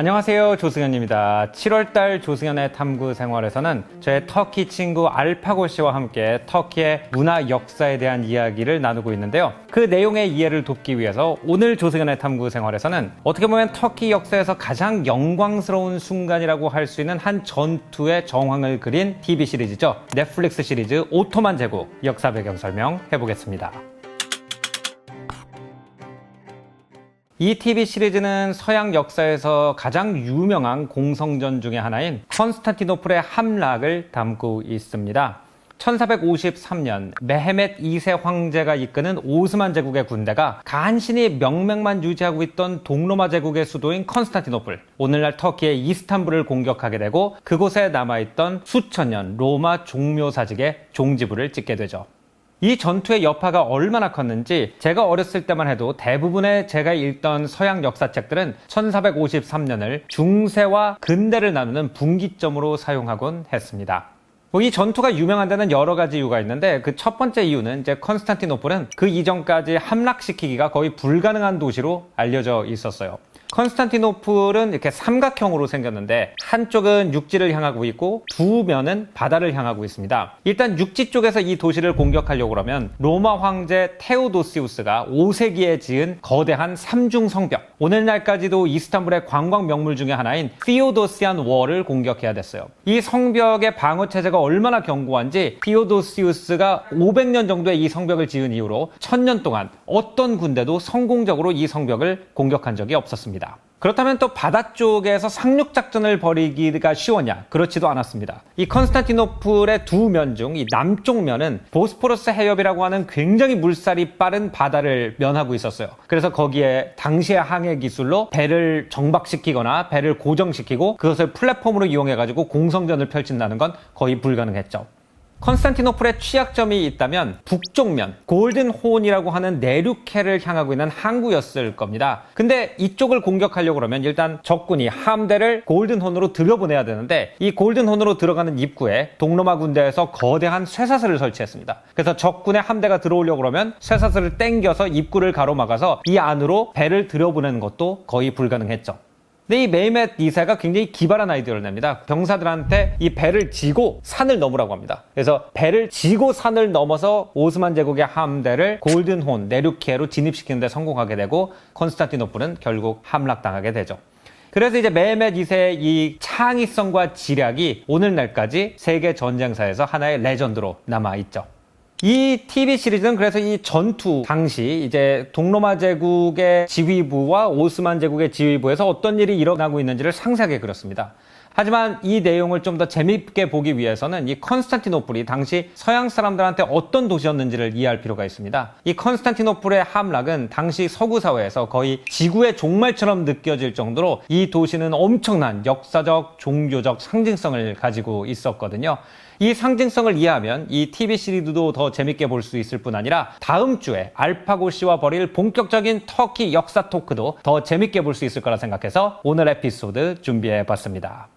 안녕하세요, 조승현입니다. 7월달 조승현의 탐구 생활에서는 제 터키 친구 알파고 씨와 함께 터키의 문화 역사에 대한 이야기를 나누고 있는데요. 그 내용의 이해를 돕기 위해서 오늘 조승현의 탐구 생활에서는 어떻게 보면 터키 역사에서 가장 영광스러운 순간이라고 할 수 있는 한 전투의 정황을 그린 TV 시리즈죠. 넷플릭스 시리즈 오토만 제국 역사 배경 설명해 보겠습니다. 이 TV 시리즈는 서양 역사에서 가장 유명한 공성전 중에 하나인 컨스탄티노플의 함락을 담고 있습니다. 1453년 메헤멧 2세 황제가 이끄는 오스만 제국의 군대가 간신히 명맥만 유지하고 있던 동로마 제국의 수도인 컨스탄티노플, 오늘날 터키의 이스탄불을 공격하게 되고 그곳에 남아있던 수천 년 로마 종묘사직에 종지부를 찍게 되죠. 이 전투의 여파가 얼마나 컸는지 제가 어렸을 때만 해도 대부분의 제가 읽던 서양 역사책들은 1453년을 중세와 근대를 나누는 분기점으로 사용하곤 했습니다. 이 전투가 유명한 데는 여러 가지 이유가 있는데 그 첫 번째 이유는 이제 컨스탄티노플은 그 이전까지 함락시키기가 거의 불가능한 도시로 알려져 있었어요. 컨스탄티노플은 이렇게 삼각형으로 생겼는데 한쪽은 육지를 향하고 있고 두 면은 바다를 향하고 있습니다. 일단 육지 쪽에서 이 도시를 공격하려고 하면 로마 황제 테오도시우스가 5세기에 지은 거대한 삼중 성벽, 오늘날까지도 이스탄불의 관광 명물 중에 하나인 피오도시안 월을 공격해야 됐어요. 이 성벽의 방어 체제가 얼마나 견고한지 피오도시우스가 500년 정도의 이 성벽을 지은 이후로 1000년 동안 어떤 군대도 성공적으로 이 성벽을 공격한 적이 없었습니다. 그렇다면 또 바다 쪽에서 상륙작전을 벌이기가 쉬웠냐? 그렇지도 않았습니다. 이 컨스탄티노플의 두 면 중 이 남쪽 면은 보스포러스 해협이라고 하는 굉장히 물살이 빠른 바다를 면하고 있었어요. 그래서 거기에 당시의 항해 기술로 배를 정박시키거나 배를 고정시키고 그것을 플랫폼으로 이용해가지고 공성전을 펼친다는 건 거의 불가능했죠. 컨스탄티노플의 취약점이 있다면 북쪽면 골든 호온이라고 하는 내륙해를 향하고 있는 항구였을 겁니다. 근데 이쪽을 공격하려고 그러면 일단 적군이 함대를 골든 호온으로 들여보내야 되는데 이 골든 호온으로 들어가는 입구에 동로마 군대에서 거대한 쇠사슬을 설치했습니다. 그래서 적군의 함대가 들어오려고 그러면 쇠사슬을 땡겨서 입구를 가로막아서 이 안으로 배를 들여보내는 것도 거의 불가능했죠. 근데 이 메헤멧 2세가 굉장히 기발한 아이디어를 냅니다. 병사들한테 이 배를 지고 산을 넘으라고 합니다. 그래서 배를 지고 산을 넘어서 오스만 제국의 함대를 골든혼 내륙해로 진입시키는 데 성공하게 되고 컨스탄티노플은 결국 함락당하게 되죠. 그래서 이제 메헤멧 2세의 이 창의성과 지략이 오늘날까지 세계 전쟁사에서 하나의 레전드로 남아있죠. 이 TV 시리즈는 그래서 이 전투 당시 이제 동로마 제국의 지휘부와 오스만 제국의 지휘부에서 어떤 일이 일어나고 있는지를 상세하게 그렸습니다. 하지만 이 내용을 좀 더 재밌게 보기 위해서는 이 컨스탄티노플이 당시 서양 사람들한테 어떤 도시였는지를 이해할 필요가 있습니다. 이 컨스탄티노플의 함락은 당시 서구 사회에서 거의 지구의 종말처럼 느껴질 정도로 이 도시는 엄청난 역사적, 종교적 상징성을 가지고 있었거든요. 이 상징성을 이해하면 이 TV 시리즈도 더 재밌게 볼 수 있을 뿐 아니라 다음 주에 알파고 씨와 벌일 본격적인 터키 역사 토크도 더 재밌게 볼 수 있을 거라 생각해서 오늘 에피소드 준비해 봤습니다.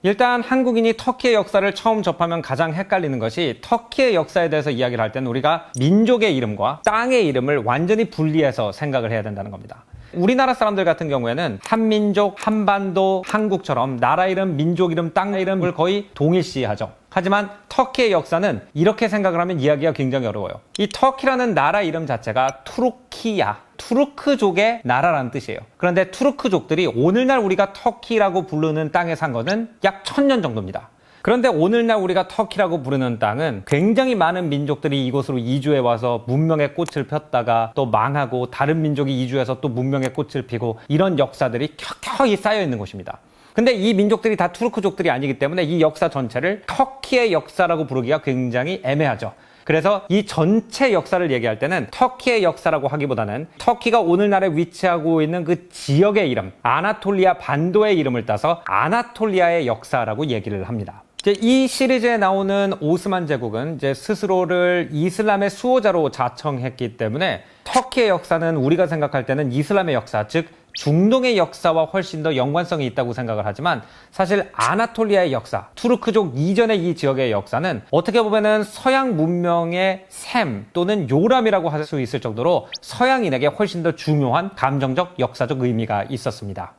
일단 한국인이 터키의 역사를 처음 접하면 가장 헷갈리는 것이 터키의 역사에 대해서 이야기를 할 때는 우리가 민족의 이름과 땅의 이름을 완전히 분리해서 생각을 해야 된다는 겁니다. 우리나라 사람들 같은 경우에는 한민족, 한반도, 한국처럼 나라 이름, 민족 이름, 땅 이름을 거의 동일시하죠. 하지만 터키의 역사는 이렇게 생각을 하면 이야기가 굉장히 어려워요. 이 터키라는 나라 이름 자체가 투르키야, 투르크족의 나라라는 뜻이에요. 그런데 투르크족들이 오늘날 우리가 터키라고 부르는 땅에 산 거는 약 1000년 정도입니다. 그런데 오늘날 우리가 터키라고 부르는 땅은 굉장히 많은 민족들이 이곳으로 이주해 와서 문명의 꽃을 폈다가 또 망하고 다른 민족이 이주해서 또 문명의 꽃을 피고 이런 역사들이 켜켜이 쌓여 있는 곳입니다. 근데 이 민족들이 다 투르크족들이 아니기 때문에 이 역사 전체를 터키의 역사라고 부르기가 굉장히 애매하죠. 그래서 이 전체 역사를 얘기할 때는 터키의 역사라고 하기보다는 터키가 오늘날에 위치하고 있는 그 지역의 이름, 아나톨리아 반도의 이름을 따서 아나톨리아의 역사라고 얘기를 합니다. 이 시리즈에 나오는 오스만 제국은 이제 스스로를 이슬람의 수호자로 자청했기 때문에 터키의 역사는 우리가 생각할 때는 이슬람의 역사, 즉 중동의 역사와 훨씬 더 연관성이 있다고 생각을 하지만 사실 아나톨리아의 역사, 투르크족 이전의 이 지역의 역사는 어떻게 보면은 서양 문명의 샘 또는 요람이라고 할 수 있을 정도로 서양인에게 훨씬 더 중요한 감정적, 역사적 의미가 있었습니다.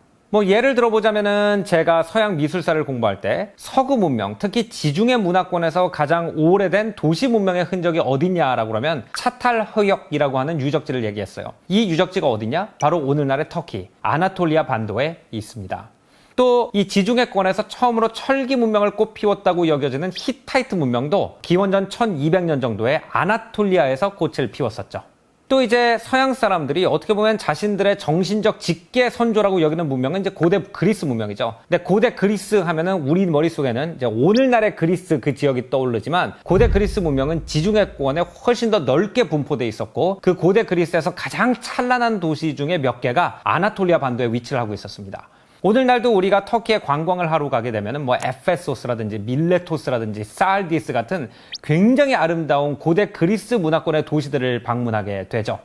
예를 들어보자면은 제가 서양 미술사를 공부할 때 서구 문명, 특히 지중해 문화권에서 가장 오래된 도시 문명의 흔적이 어디냐라고 하면 차탈흐역이라고 하는 유적지를 얘기했어요. 이 유적지가 어디냐? 바로 오늘날의 터키, 아나톨리아 반도에 있습니다. 또 이 지중해권에서 처음으로 철기 문명을 꽃피웠다고 여겨지는 히타이트 문명도 기원전 1200년 정도에 아나톨리아에서 꽃을 피웠었죠. 또 이제 서양 사람들이 어떻게 보면 자신들의 정신적 직계 선조라고 여기는 문명은 이제 고대 그리스 문명이죠. 근데 고대 그리스 하면은 우리 머릿속에는 이제 오늘날의 그리스 그 지역이 떠오르지만 고대 그리스 문명은 지중해권에 훨씬 더 넓게 분포돼 있었고 그 고대 그리스에서 가장 찬란한 도시 중에 몇 개가 아나톨리아 반도에 위치를 하고 있었습니다. 오늘날도 우리가 터키에 관광을 하러 가게 되면은 에페소스라든지 밀레토스라든지 살디스 같은 굉장히 아름다운 고대 그리스 문화권의 도시들을 방문하게 되죠.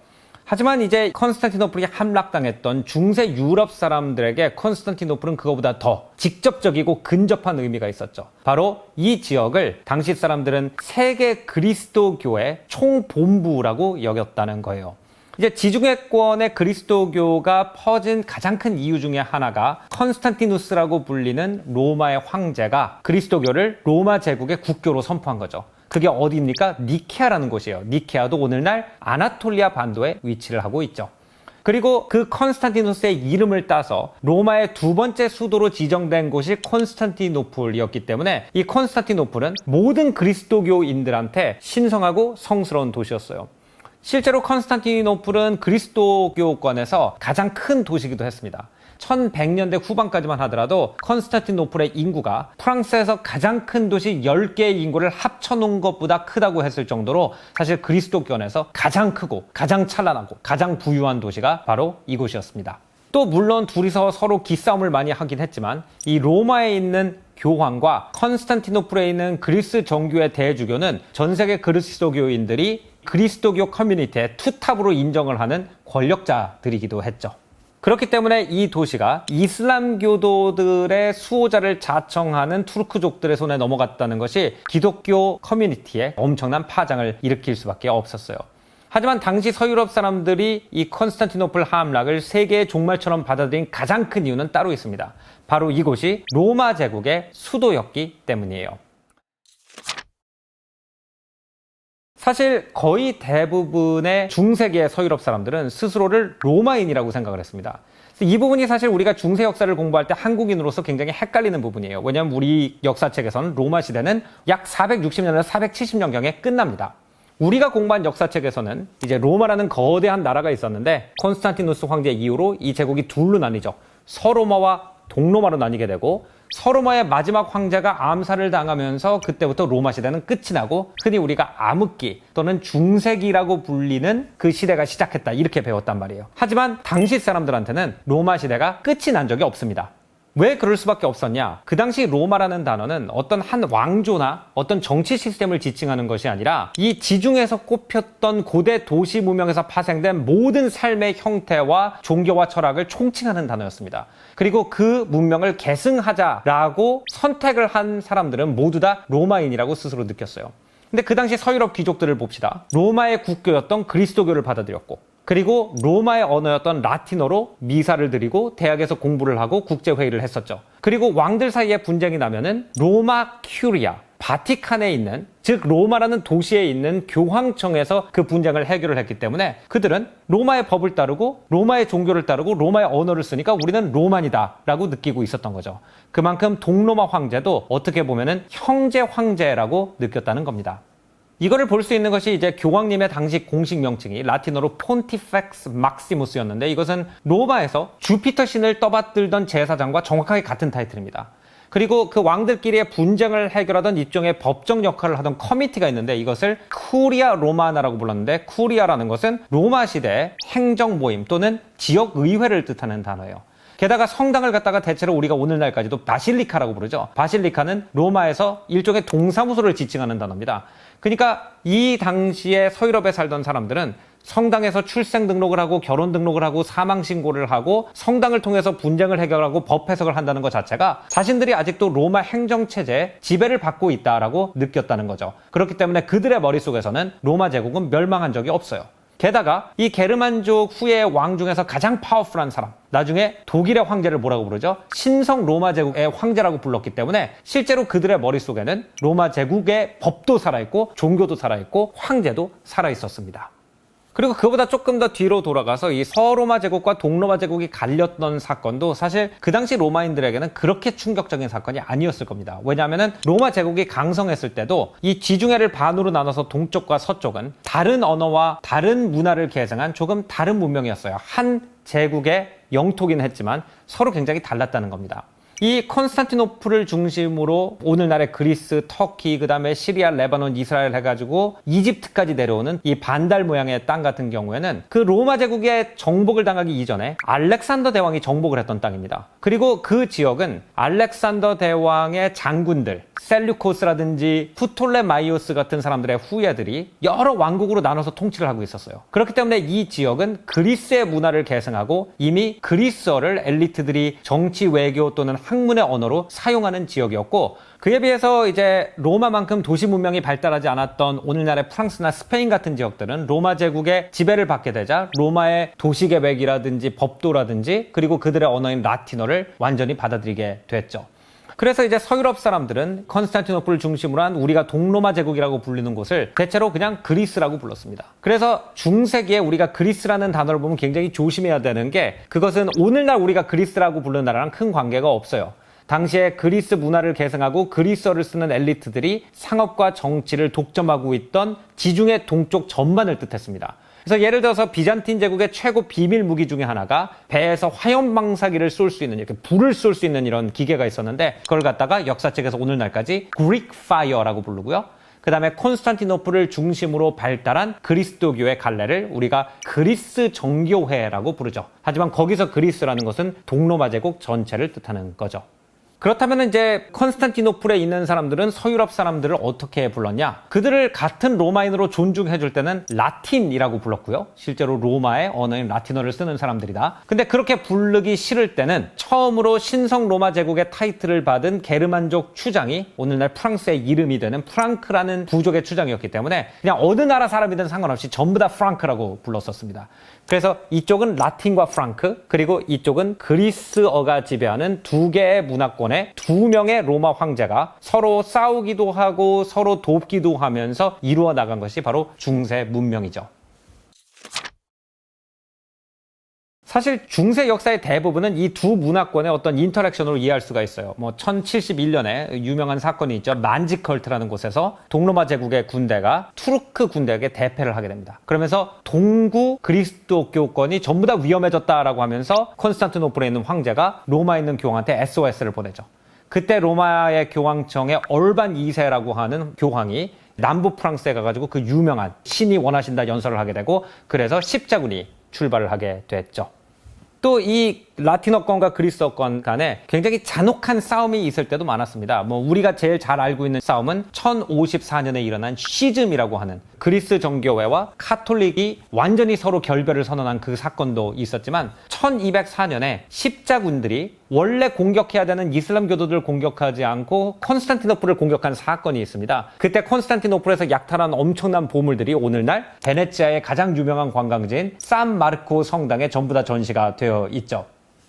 하지만 이제 컨스탄티노플이 함락당했던 중세 유럽 사람들에게 컨스탄티노플은 그거보다 더 직접적이고 근접한 의미가 있었죠. 바로 이 지역을 당시 사람들은 세계 그리스도교의 총본부라고 여겼다는 거예요. 이제 지중해권의 그리스도교가 퍼진 가장 큰 이유 중에 하나가 컨스탄티누스라고 불리는 로마의 황제가 그리스도교를 로마 제국의 국교로 선포한 거죠. 그게 어디입니까? 니케아라는 곳이에요. 니케아도 오늘날 아나톨리아 반도에 위치를 하고 있죠. 그리고 그 컨스탄티누스의 이름을 따서 로마의 두 번째 수도로 지정된 곳이 콘스탄티노플이었기 때문에 이 콘스탄티노플은 모든 그리스도교인들한테 신성하고 성스러운 도시였어요. 실제로 컨스탄티노플은 그리스도교권에서 가장 큰 도시이기도 했습니다. 1100년대 후반까지만 하더라도 컨스탄티노플의 인구가 프랑스에서 가장 큰 도시 10개의 인구를 합쳐놓은 것보다 크다고 했을 정도로 사실 그리스도권에서 가장 크고 가장 찬란하고 가장 부유한 도시가 바로 이곳이었습니다. 또 물론 둘이서 서로 기싸움을 많이 하긴 했지만 이 로마에 있는 교황과 컨스탄티노플에 있는 그리스 정교의 대주교는 전 세계 그리스도교인들이 그리스도교 커뮤니티의 투탑으로 인정을 하는 권력자들이기도 했죠. 그렇기 때문에 이 도시가 이슬람교도들의 수호자를 자청하는 투르크족들의 손에 넘어갔다는 것이 기독교 커뮤니티에 엄청난 파장을 일으킬 수밖에 없었어요. 하지만 당시 서유럽 사람들이 이 컨스탄티노플 함락을 세계의 종말처럼 받아들인 가장 큰 이유는 따로 있습니다. 바로 이곳이 로마 제국의 수도였기 때문이에요. 사실 거의 대부분의 중세기의 서유럽 사람들은 스스로를 로마인이라고 생각을 했습니다. 이 부분이 사실 우리가 중세 역사를 공부할 때 한국인으로서 굉장히 헷갈리는 부분이에요. 왜냐하면 우리 역사책에서는 로마 시대는 약 460년에서 470년경에 끝납니다. 우리가 공부한 역사책에서는 이제 로마라는 거대한 나라가 있었는데 콘스탄티누스 황제 이후로 이 제국이 둘로 나뉘죠. 서로마와 동로마로 나뉘게 되고 서로마의 마지막 황제가 암살을 당하면서 그때부터 로마 시대는 끝이 나고 흔히 우리가 암흑기 또는 중세기라고 불리는 그 시대가 시작했다 이렇게 배웠단 말이에요. 하지만 당시 사람들한테는 로마 시대가 끝이 난 적이 없습니다. 왜 그럴 수밖에 없었냐? 그 당시 로마라는 단어는 어떤 한 왕조나 어떤 정치 시스템을 지칭하는 것이 아니라 이 지중해에서 꼽혔던 고대 도시 문명에서 파생된 모든 삶의 형태와 종교와 철학을 총칭하는 단어였습니다. 그리고 그 문명을 계승하자라고 선택을 한 사람들은 모두 다 로마인이라고 스스로 느꼈어요. 근데 그 당시 서유럽 귀족들을 봅시다. 로마의 국교였던 그리스도교를 받아들였고 그리고 로마의 언어였던 라틴어로 미사를 드리고 대학에서 공부를 하고 국제회의를 했었죠. 그리고 왕들 사이에 분쟁이 나면은 로마 큐리아, 바티칸에 있는, 즉 로마라는 도시에 있는 교황청에서 그 분쟁을 해결을 했기 때문에 그들은 로마의 법을 따르고 로마의 종교를 따르고 로마의 언어를 쓰니까 우리는 로만이다 라고 느끼고 있었던 거죠. 그만큼 동로마 황제도 어떻게 보면은 형제 황제라고 느꼈다는 겁니다. 이거를 볼 수 있는 것이 이제 교황님의 당시 공식 명칭이 라틴어로 폰티펙스 막시무스였는데 이것은 로마에서 주피터 신을 떠받들던 제사장과 정확하게 같은 타이틀입니다. 그리고 그 왕들끼리의 분쟁을 해결하던 일종의 법정 역할을 하던 커미티가 있는데 이것을 쿠리아 로마나라고 불렀는데 쿠리아라는 것은 로마 시대의 행정 모임 또는 지역 의회를 뜻하는 단어예요. 게다가 성당을 갖다가 대체로 우리가 오늘날까지도 바실리카라고 부르죠. 바실리카는 로마에서 일종의 동사무소를 지칭하는 단어입니다. 그러니까 이 당시에 서유럽에 살던 사람들은 성당에서 출생 등록을 하고 결혼 등록을 하고 사망 신고를 하고 성당을 통해서 분쟁을 해결하고 법 해석을 한다는 것 자체가 자신들이 아직도 로마 행정체제의 지배를 받고 있다라고 느꼈다는 거죠. 그렇기 때문에 그들의 머릿속에서는 로마 제국은 멸망한 적이 없어요. 게다가 이 게르만족 후의 왕 중에서 가장 파워풀한 사람, 나중에 독일의 황제를 뭐라고 부르죠? 신성 로마 제국의 황제라고 불렀기 때문에 실제로 그들의 머릿속에는 로마 제국의 법도 살아있고 종교도 살아있고 황제도 살아있었습니다. 그리고 그보다 조금 더 뒤로 돌아가서 이 서로마 제국과 동로마 제국이 갈렸던 사건도 사실 그 당시 로마인들에게는 그렇게 충격적인 사건이 아니었을 겁니다. 왜냐하면 로마 제국이 강성했을 때도 이 지중해를 반으로 나눠서 동쪽과 서쪽은 다른 언어와 다른 문화를 계승한 조금 다른 문명이었어요. 한 제국의 영토긴 했지만 서로 굉장히 달랐다는 겁니다. 이 콘스탄티노플을 중심으로 오늘날의 그리스, 터키, 그 다음에 시리아, 레바논, 이스라엘 해가지고 이집트까지 내려오는 이 반달 모양의 땅 같은 경우에는 그 로마 제국의 정복을 당하기 이전에 알렉산더 대왕이 정복을 했던 땅입니다. 그리고 그 지역은 알렉산더 대왕의 장군들, 셀류코스라든지 프톨레마이오스 같은 사람들의 후예들이 여러 왕국으로 나눠서 통치를 하고 있었어요. 그렇기 때문에 이 지역은 그리스의 문화를 계승하고 이미 그리스어를 엘리트들이 정치, 외교 또는 학문의 언어로 사용하는 지역이었고, 그에 비해서 이제 로마만큼 도시 문명이 발달하지 않았던 오늘날의 프랑스나 스페인 같은 지역들은 로마 제국의 지배를 받게 되자 로마의 도시 계획이라든지 법도라든지 그리고 그들의 언어인 라틴어를 완전히 받아들이게 됐죠. 그래서 이제 서유럽 사람들은 컨스탄티노플을 중심으로 한 우리가 동로마 제국이라고 불리는 곳을 대체로 그냥 그리스라고 불렀습니다. 그래서 중세기에 우리가 그리스라는 단어를 보면 굉장히 조심해야 되는 게, 그것은 오늘날 우리가 그리스라고 부르는 나라랑 큰 관계가 없어요. 당시에 그리스 문화를 계승하고 그리스어를 쓰는 엘리트들이 상업과 정치를 독점하고 있던 지중해 동쪽 전반을 뜻했습니다. 그래서 예를 들어서 비잔틴 제국의 최고 비밀 무기 중에 하나가 배에서 화염 방사기를 쏠 수 있는, 이렇게 불을 쏠 수 있는 이런 기계가 있었는데, 그걸 갖다가 역사책에서 오늘날까지 그릭 파이어라고 부르고요. 그 다음에 콘스탄티노플을 중심으로 발달한 그리스도교의 갈래를 우리가 그리스 정교회라고 부르죠. 하지만 거기서 그리스라는 것은 동로마 제국 전체를 뜻하는 거죠. 그렇다면 이제 컨스탄티노플에 있는 사람들은 서유럽 사람들을 어떻게 불렀냐? 그들을 같은 로마인으로 존중해 줄 때는 라틴이라고 불렀고요. 실제로 로마의 언어인 라틴어를 쓰는 사람들이다. 근데 그렇게 부르기 싫을 때는 처음으로 신성 로마 제국의 타이틀을 받은 게르만족 추장이 오늘날 프랑스의 이름이 되는 프랑크라는 부족의 추장이었기 때문에 그냥 어느 나라 사람이든 상관없이 전부 다 프랑크라고 불렀었습니다. 그래서 이쪽은 라틴과 프랑크, 그리고 이쪽은 그리스어가 지배하는 두 개의 문화권의 두 명의 로마 황제가 서로 싸우기도 하고 서로 돕기도 하면서 이루어 나간 것이 바로 중세 문명이죠. 사실 중세 역사의 대부분은 이 두 문화권의 어떤 인터랙션으로 이해할 수가 있어요. 1071년에 유명한 사건이 있죠. 만지컬트라는 곳에서 동로마 제국의 군대가 투르크 군대에게 대패를 하게 됩니다. 그러면서 동구 그리스도교권이 전부 다 위험해졌다라고 하면서 콘스탄티노플에 있는 황제가 로마에 있는 교황한테 SOS를 보내죠. 그때 로마의 교황청의 얼반 2세라고 하는 교황이 남부 프랑스에 가가지고 그 유명한 신이 원하신다 연설을 하게 되고, 그래서 십자군이 출발을 하게 됐죠. 또 이 라틴어권과 그리스어권 간에 굉장히 잔혹한 싸움이 있을 때도 많았습니다. 우리가 제일 잘 알고 있는 싸움은 1054년에 일어난 시즘이라고 하는 그리스 정교회와 카톨릭이 완전히 서로 결별을 선언한 그 사건도 있었지만, 1204년에 십자군들이 원래 공격해야 되는 이슬람 교도들을 공격하지 않고 콘스탄티노플을 공격한 사건이 있습니다. 그때 콘스탄티노플에서 약탈한 엄청난 보물들이 오늘날 베네치아의 가장 유명한 관광지인 산마르코 성당에 전부 다 전시가 되어 있죠.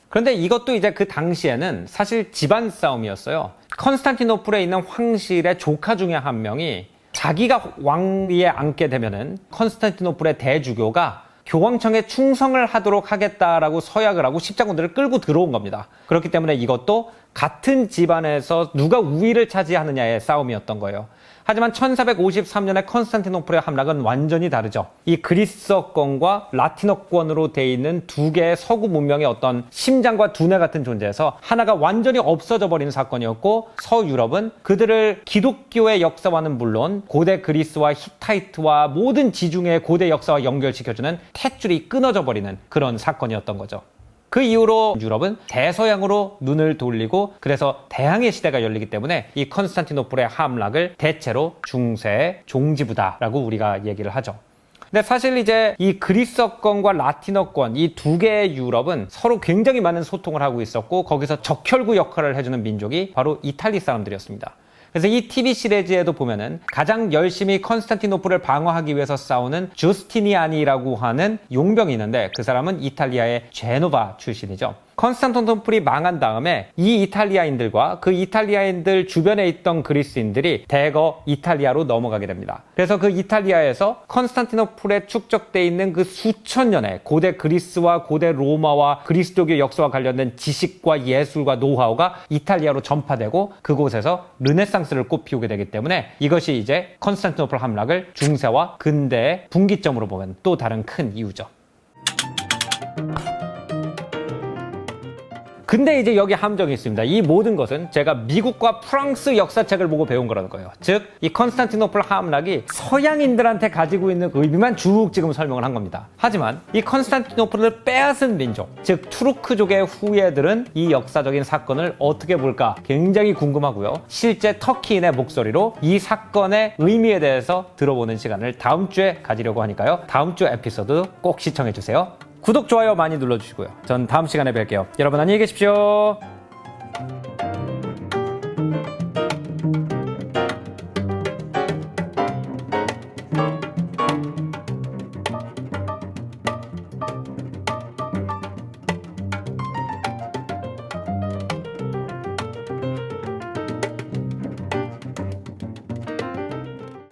그런데 이것도 이제 그 당시에는 사실 집안 싸움이었어요. 컨스탄티노플에 있는 황실의 조카 중에 한 명이 자기가 왕위에 앉게 되면은 컨스탄티노플의 대주교가 교황청에 충성을 하도록 하겠다라고 서약을 하고 십자군들을 끌고 들어온 겁니다. 그렇기 때문에 이것도 같은 집안에서 누가 우위를 차지하느냐의 싸움이었던 거예요. 하지만 1453년에 컨스탄티노플의 함락은 완전히 다르죠. 이 그리스어권과 라틴어권으로 돼 있는 두 개의 서구 문명의 어떤 심장과 두뇌 같은 존재에서 하나가 완전히 없어져 버린 사건이었고, 서유럽은 그들을 기독교의 역사와는 물론 고대 그리스와 히타이트와 모든 지중해의 고대 역사와 연결시켜주는 탯줄이 끊어져 버리는 그런 사건이었던 거죠. 그 이후로 유럽은 대서양으로 눈을 돌리고, 그래서 대항해 시대가 열리기 때문에 이 컨스탄티노플의 함락을 대체로 중세의 종지부다라고 우리가 얘기를 하죠. 근데 사실 이제 이 그리스어권과 라틴어권 이 두 개의 유럽은 서로 굉장히 많은 소통을 하고 있었고 거기서 적혈구 역할을 해주는 민족이 바로 이탈리 사람들이었습니다. 그래서 이 TV 시리즈에도 보면은 가장 열심히 컨스탄티노플을 방어하기 위해서 싸우는 주스티니안이라고 하는 용병이 있는데 그 사람은 이탈리아의 제노바 출신이죠. 컨스탄티노플이 망한 다음에 이 이탈리아인들과 그 이탈리아인들 주변에 있던 그리스인들이 대거 이탈리아로 넘어가게 됩니다. 그래서 그 이탈리아에서 컨스탄티노플에 축적돼 있는 그 수천 년의 고대 그리스와 고대 로마와 그리스도교 역사와 관련된 지식과 예술과 노하우가 이탈리아로 전파되고 그곳에서 르네상스를 꽃피우게 되기 때문에 이것이 이제 컨스탄티노플 함락을 중세와 근대의 분기점으로 보면 또 다른 큰 이유죠. 근데 이제 여기 함정이 있습니다. 이 모든 것은 제가 미국과 프랑스 역사책을 보고 배운 거라는 거예요. 즉, 이 컨스탄티노플 함락이 서양인들한테 가지고 있는 의미만 쭉 지금 설명을 한 겁니다. 하지만 이 컨스탄티노플을 빼앗은 민족, 즉 투르크족의 후예들은 이 역사적인 사건을 어떻게 볼까 굉장히 궁금하고요. 실제 터키인의 목소리로 이 사건의 의미에 대해서 들어보는 시간을 다음 주에 가지려고 하니까요. 다음 주 에피소드 꼭 시청해 주세요. 구독, 좋아요 많이 눌러주시고요. 전 다음 시간에 뵐게요. 여러분 안녕히 계십시오.